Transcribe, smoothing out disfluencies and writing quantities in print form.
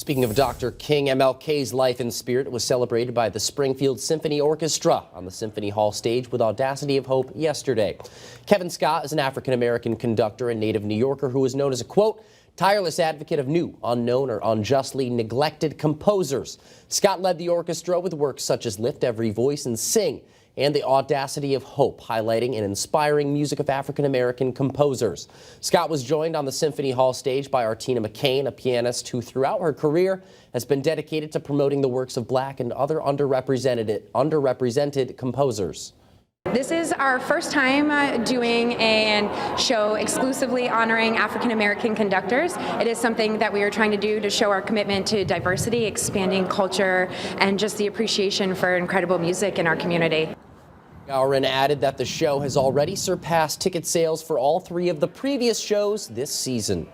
Speaking of Dr. King, MLK's life and spirit was celebrated by the Springfield Symphony Orchestra on the Symphony Hall stage with Audacity of Hope yesterday. Kevin Scott is an African-American conductor and native New Yorker who is known as a, quote, tireless advocate of new, unknown, or unjustly neglected composers. Scott led the orchestra with works such as Lift Every Voice and Sing, and the Audacity of Hope, highlighting and inspiring music of African-American composers. Scott was joined on the Symphony Hall stage by Artina McCain, a pianist who throughout her career has been dedicated to promoting the works of Black and other underrepresented composers. This is our first time doing a show exclusively honoring African-American conductors. It is something that we are trying to do to show our commitment to diversity, expanding culture, and just the appreciation for incredible music in our community. Gowron added that the show has already surpassed ticket sales for all three of the previous shows this season.